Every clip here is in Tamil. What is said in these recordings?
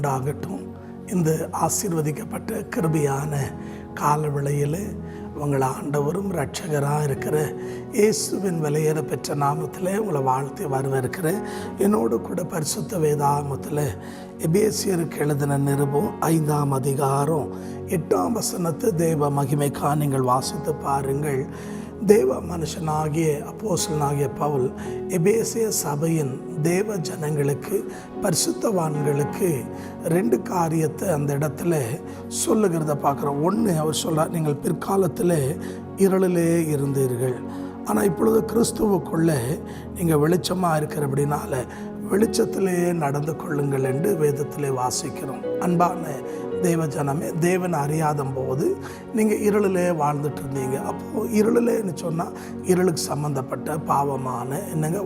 உண்டாகட்டும். இந்த ஆசீர்வதிக்கப்பட்ட கிருபையான கால வேளையில் உங்களை ஆண்டவரும் இரட்சகராக இருக்கிற இயேசுவின் விலையேற பெற்ற நாமத்தில் உங்களை வாழ்த்தி வரவேற்கிறேன். என்னோடு கூட பரிசுத்த வேதாகமத்தில் எபேசியருக்கு எழுதின நிருபம் 5ஆம் அதிகாரம் 8ஆம் வசனத்தை தேவ மகிமைக்காக நீங்கள் வாசித்து பாருங்கள். தேவ மனுஷனாகிய அப்போஸ்தலனாகிய பவுல் எபேசிய சபையின் தேவ ஜனங்களுக்கு, பரிசுத்தவான்களுக்கு 2 காரியத்தை அந்த இடத்துல சொல்லுகிறத பார்க்குறோம். ஒன்று, அவர் சொல்கிறார், நீங்கள் பிற்காலத்தில் இருளிலே இருந்தீர்கள், ஆனால் இப்பொழுது கிறிஸ்துவுக்குள்ளே நீங்கள் வெளிச்சமாக இருக்கிற அப்படின்னால வெளிச்சத்திலே நடந்து கொள்ளுங்கள் என்று வேதத்திலே வாசிக்கிறோம். அன்பான தேவ ஜனமே, தேவன் அறியாத போது நீங்கள் இருளிலே வாழ்ந்துட்டு இருந்தீங்க. அப்போது இருளிலேன்னு சொன்னால் இருளுக்கு சம்மந்தப்பட்ட பாவமான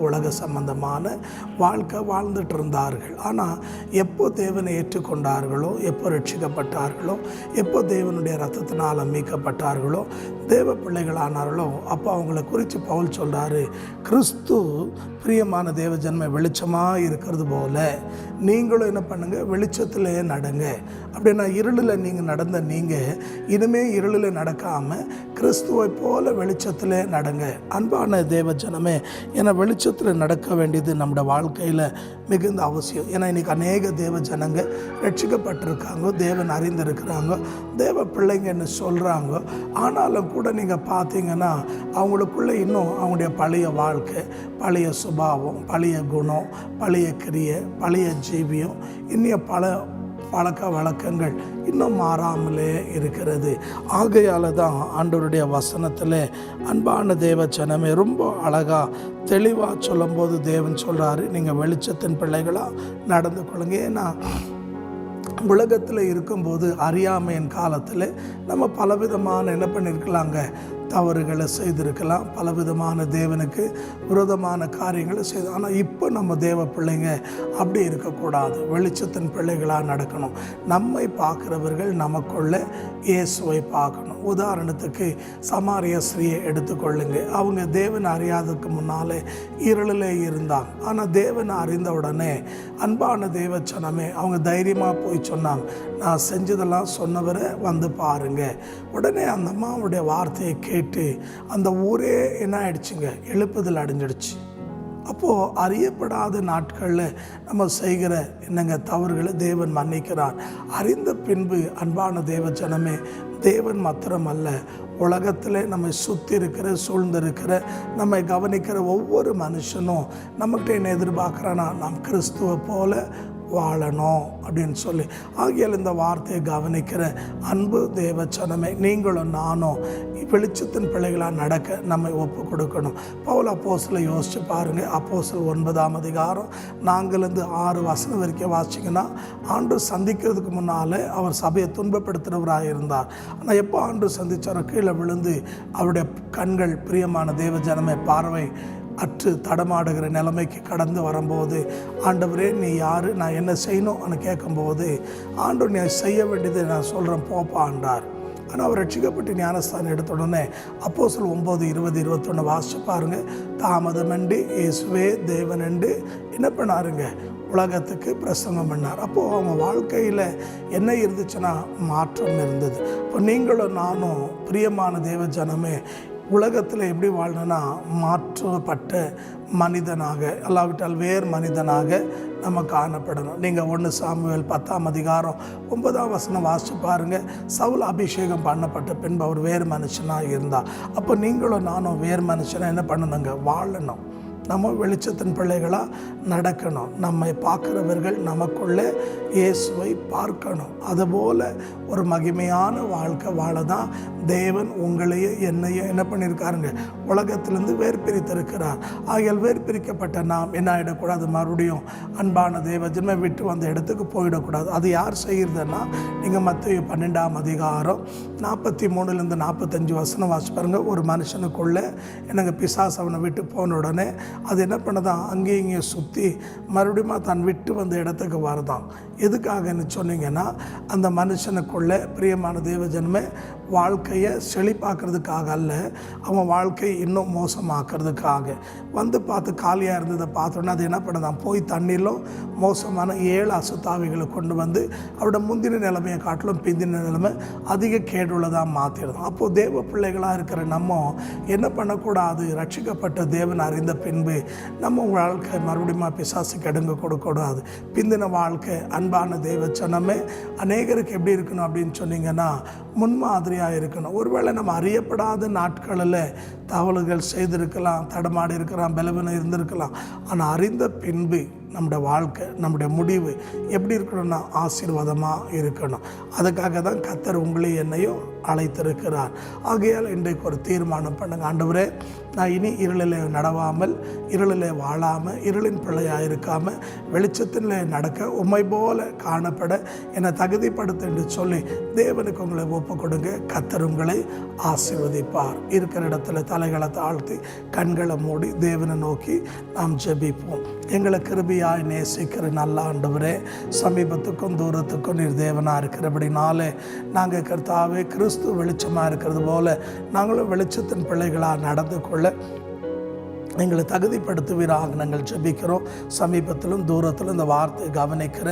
உலக சம்பந்தமான வாழ்க்கை வாழ்ந்துட்டு இருந்தார்கள். ஆனால் எப்போ தேவனை ஏற்றுக்கொண்டார்களோ, எப்போ ரட்சிக்கப்பட்டார்களோ, எப்போ தேவனுடைய இரத்தத்தினால் மீட்கப்பட்டார்களோ, தேவ பிள்ளைகளானார்களோ, அப்போ அவங்கள குறித்து பவுல் சொல்கிறாரு, கிறிஸ்து பிரியமான தேவ ஜன்மை வெளிச்சமாக இருக்கிறது போல நீங்களும் என்ன பண்ணுங்க, வெளிச்சத்திலே நடங்க. அப்படின்னா இருளில் நீங்கள் நடந்த நீங்கள் இனிமேல் இருளில் நடக்காமல் கிறிஸ்துவை போல வெளிச்சத்தில் நடங்க. அன்பான தேவ ஜனமே, ஏன்னா வெளிச்சத்தில் நடக்க வேண்டியது நம்முடைய வாழ்க்கையில் மிகுந்த அவசியம். ஏன்னா இன்றைக்கி அநேக தேவ ஜனங்க ரட்சிக்கப்பட்டிருக்காங்க, தேவன் அறிந்திருக்கிறாங்க, தேவ பிள்ளைங்கன்னு சொல்கிறாங்க. ஆனாலும் கூட நீங்கள் பார்த்தீங்கன்னா அவங்களுக்குள்ளே இன்னும் அவங்களுடைய பழைய வாழ்க்கை, பழைய சுபாவம், பழைய குணம், பழைய கிரியை, பழைய ஜீவியம், இன்னும் பல பழக்க வழக்கங்கள் இன்னும் மாறாமலே இருக்கிறது. ஆகையால் தான் ஆண்டவருடைய வசனத்தில் அன்பான தேவ ஜனமே ரொம்ப அழகாக தெளிவாக சொல்லும்போது தேவன் சொல்கிறாரு, நீங்கள் வெளிச்சத்தின் பிள்ளைகளாக நடந்து கொள்ளுங்க. ஏன்னா உலகத்தில் இருக்கும்போது அறியாமையின் காலத்தில் நம்ம பலவிதமான என்ன பண்ணியிருக்கலாங்க, தவறுகளை செய்திருக்கலாம், பலவிதமான தேவனுக்கு விரோதமான காரியங்களை செய்து. ஆனால் இப்போ நம்ம தேவ பிள்ளைங்க அப்படி இருக்கக்கூடாது, வெளிச்சத்தின் பிள்ளைகளாக நடக்கணும். நம்மை பார்க்குறவர்கள் நமக்குள்ள இயேசுவை பார்க்கணும். உதாரணத்துக்கு சமாரிய ஸ்திரியை எடுத்துக்கொள்ளுங்க. அவங்க தேவனை அறியாததுக்கு முன்னாலே இருளில் இருந்தாங்க. ஆனால் தேவனை அறிந்த உடனே அன்பான தேவச்சனமே அவங்க தைரியமாக போய் சொன்னாங்க, நான் செஞ்சதெல்லாம் சொன்னவரை வந்து பாருங்க. உடனே அந்த அம்மாவுடைய வார்த்தையை கேட்டு அந்த ஊரே என்ன ஆயிடுச்சுங்க, எழுப்புதல் அடைஞ்சிடுச்சு. அப்போது அறியப்படாத நாட்களில் நம்ம செய்கிற தவறுகளை தேவன் மன்னிக்கிறார். அறிந்த பின்பு அன்பான தேவ ஜனமே, தேவன் மாத்திரமல்ல, உலகத்தில் நம்மை சுற்றி இருக்கிற, சூழ்ந்திருக்கிற, நம்மை கவனிக்கிற ஒவ்வொரு மனுஷனும் நம்மகிட்ட என்ன எதிர்பார்க்குறான்னா, நாம் கிறிஸ்துவை போல வாழணும் அப்படின்னு சொல்லி. ஆகியால் இந்த வார்த்தையை கவனிக்கிற அன்பு தேவச்சனமே, நீங்களும் நானும் வெளிச்சத்தின் பிள்ளைகளாக நடக்க நம்மை ஒப்பு கொடுக்கணும். பவுல் அப்போஸ்தலரை யோசித்து பாருங்கள். அப்போஸ்தலர் 9ஆம் அதிகாரம் 4-6 வசனம் வரைக்கும் வாசிங்கன்னா, ஆண்டு சந்திக்கிறதுக்கு முன்னால் அவர் சபையை துன்பப்படுத்துகிறவராக இருந்தார். ஆனால் எப்போ ஆண்டு சந்தித்தாரோ கீழே விழுந்து அவருடைய கண்கள் பிரியமான தேவ ஜனமே பார்வை அற்று தடமாடுகிற நிலைமைக்கு கடந்து வரும்போது, ஆண்டவரே நீ யார், நான் என்ன செய்யணும்னு கேட்கும்போது, ஆண்டவர் நீ செய்ய வேண்டியது நான் சொல்கிறேன் போப்பான்றார். ஆனால் அவர் ரட்சிக்கப்பட்டு ஞானஸ்தானம் எடுத்த உடனே அப்போஸ்தலர் 9:20-21 வாசிச்சு பாருங்கள். தாமதமண்டி இயேசுவே தேவனண்டு என்ன பண்ணாருங்க, உலகத்துக்கு பிரசங்கம் பண்ணார். அப்போது அவங்க வாழ்க்கையில் என்ன இருந்துச்சுன்னா மாற்றம் இருந்தது. இப்போ நீங்களும் நானும் பிரியமான தேவ ஜனமே உலகத்தில் எப்படி வாழணும்னா மாற்றப்பட்ட மனிதனாக, அல்லாவிட்டால் வேறு மனிதனாக நம்ம காணப்படணும். நீங்கள் 1 சாமுவேல் 10ஆம் அதிகாரம் 9ஆம் வசனம் வாசித்து பாருங்கள். சவுல் அபிஷேகம் பண்ணப்பட்ட பின்பு அவர் வேறு மனுஷனாக இருந்தார். அப்போ நீங்களும் நானும் வேறு மனுஷனாக என்ன பண்ணணுங்க, வாழணும். நம்ம வெளிச்சத்தின் பிள்ளைகளாக நடக்கணும். நம்மை பார்க்குறவர்கள் நமக்குள்ளே இயேசுவை பார்க்கணும். அதுபோல் ஒரு மகிமையான வாழ்க்கை வாழ தான் தேவன் உங்களையும் என்னையும் என்ன பண்ணியிருக்காருங்க, உலகத்திலேருந்து வேர்பிரித்திருக்கிறார். ஆகியால் வேர்பிரிக்கப்பட்ட நாம் என்ன ஆகிடக்கூடாது, மறுபடியும் அன்பான தேவ ஜனமே விட்டு வந்த இடத்துக்கு போயிடக்கூடாது. அது யார் செய்கிறதுன்னா, நீங்கள் மத்தேயு 12ஆம் அதிகாரம் 43-45 வசனம் வாசி பாருங்கள். ஒரு மனுஷனுக்குள்ளே பிசாசு அவனை விட்டு போன உடனே அது என்ன பண்ணதான் அங்கேயும் இங்கேயும் சுற்றி மறுபடியும் தான் விட்டு வந்த இடத்துக்கு வருதான். எதுக்காகன்னு சொன்னீங்கன்னா, அந்த மனுஷனுக்குள்ளே பிரியமான தேவஜனமே வாழ்க்கையை செழிப்பாக்குறதுக்காக அல்ல, அவன் வாழ்க்கை இன்னும் மோசமாக்குறதுக்காக வந்து பார்த்து காலியாக இருந்ததை பார்த்தோன்னா அது என்ன பண்ணதான் போய் தண்ணியிலும் மோசமான 7 அசுத்தாவிகளை கொண்டு வந்து அவரோட முந்தின நிலைமையை காட்டிலும் பிந்தின நிலைமை அதிக கேடுள்ளதாக மாற்றிடுதான். அப்போது தேவ பிள்ளைகளாக இருக்கிற நம்ம என்ன பண்ணக்கூடாது, ரட்சிக்கப்பட்ட தேவன் அறிந்த பின்பு நம்ம வாழ்க்கை மறுபடியும் பிசாசுக்கு எடுங்க கொடுக்கூடாது. பிந்தின வாழ்க்கை அன்பான தேவ சனமே அநேகருக்கு எப்படி இருக்கணும் அப்படின்னு சொன்னீங்கன்னா முன்மாதிரியாக இருக்கணும். ஒருவேளை நம்ம அறியப்படாத நாட்களில் தவறுகள் செய்திருக்கலாம், தடமாடி இருக்கலாம், பலவீனம் இருந்திருக்கலாம். ஆனால் அறிந்த பின்பு நம்முடைய வாழ்க்கை நம்முடைய முடிவு எப்படி இருக்கணும்னா ஆசீர்வாதமாக இருக்கணும். அதுக்காக தான் கர்த்தர் உங்களையும் என்னையும் அழைத்திருக்கிறார். ஆகையால் இன்றைக்கு ஒரு தீர்மானம் பண்ணுங்க, ஆண்டவரே நான் இனி இருளிலே நடவாமல், இருளிலே வாழாமல், இருளின் பிள்ளையாக இருக்காமல் வெளிச்சத்திலே நடக்க உம்மை போல காணப்பட என்னை தகுதிப்படுத்த என்று சொல்லி தேவனுக்கு உங்களை ஒப்பு கொடுங்க. கர்த்தர் உங்களை ஆசீர்வதிப்பார். இருக்கிற இடத்துல தலைகளை தாழ்த்தி கண்களை மூடி தேவனை நோக்கி நாம் ஜெபிப்போம். எங்களை கிருபையாய் நேசிக்கிற நல்ல ஆண்டவரே, சமீபத்துக்கும் தூரத்துக்கும் நீர் தேவனாக இருக்கிறபடினாலே நாங்கள் கர்த்தாவே கிறிஸ்து வெளிச்சமாக இருக்கிறது போல நாங்களும் வெளிச்சத்தின் பிள்ளைகளாக நடந்து கொள்ள எங்களை தகுதிப்படுத்துவீராக நாங்கள் ஜெபிக்கிறோம். சமீபத்திலும் தூரத்திலும் இந்த வார்த்தையை கவனிக்கிற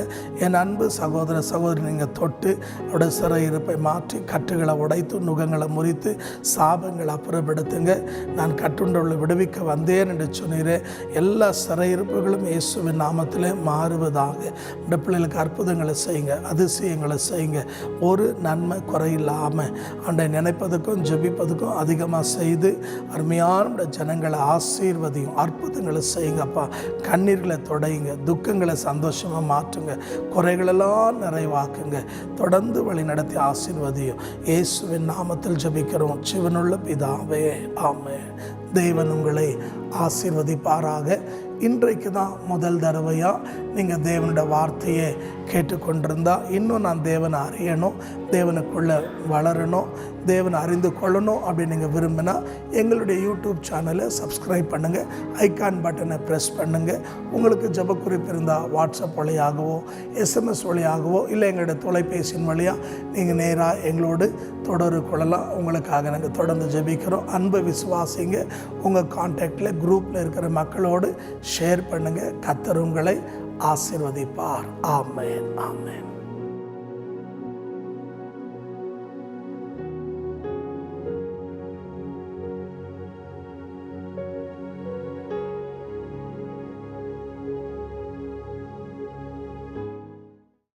என் அன்பு சகோதர சகோதரி நீங்கள் தொட்டு அவருடைய சிறையிருப்பை மாற்றி கட்டுகளை உடைத்து நுகங்களை முறித்து சாபங்களை அப்புறப்படுத்துங்க. நான் கட்டுண்டவர்களை விடுவிக்க வந்தேன் என்று சொன்னீரே. எல்லா சிறையிருப்புகளும் இயேசுவின் நாமத்திலே மாறுவதாக. இந்த பிள்ளைகளுக்கு அற்புதங்களை செய்யுங்க, அதிசயங்களை செய்யுங்க. ஒரு நன்மை குறையில்லாமல் அண்டை நினைப்பதுக்கும் ஜெபிப்பதுக்கும் அதிகமாக செய்து அருமையான ஜனங்களை அற்புதங்களை செய்யுங்கப்பா. கண்ணீர்களை தொடையுங்க, துக்கங்களை சந்தோஷமாக மாற்றுங்க, குறைகளெல்லாம் நிறைவாக்குங்க. தொடர்ந்து வழி நடத்தி ஆசீர்வதியும். இயேசுவின் நாமத்தில் ஜெபிக்கிறோம் ஜீவனுள்ள பிதாவே, ஆமென். தேவன் உங்களை ஆசீர்வதிப்பாராக. இன்றைக்கு தான் முதல் தடவையாக நீங்கள் தேவனுடைய வார்த்தையை கேட்டுக்கொண்டிருந்தா, இன்னும் நான் தேவனை அறியணும், தேவனுக்குள்ளே வளரணும், தேவனை அறிந்து கொள்ளணும் அப்படின்னு நீங்கள் விரும்பினா எங்களுடைய யூடியூப் சேனலை சப்ஸ்கிரைப் பண்ணுங்கள், ஐகான் பட்டனை ப்ரெஸ் பண்ணுங்கள். உங்களுக்கு ஜெப குறிப்பு இருந்தால் வாட்ஸ்அப் வழியாகவோ எஸ்எம்எஸ் வழியாகவோ இல்லை எங்களுடைய தொலைபேசியின் வழியாக நீங்கள் நேராக எங்களோடு தொடர்பு கொள்ளலாம். உங்களுக்காக நாங்கள் தொடர்ந்து ஜெபிக்கிறோம். அன்பு விசுவாசிங்க, உங்கள் கான்டாக்டில் குரூப்பில் இருக்கிற மக்களோடு ஷேர் பண்ணுங்கள். கர்த்தர் உங்களை ஆசீர்வதிப்பார். ஆமென், ஆமென்.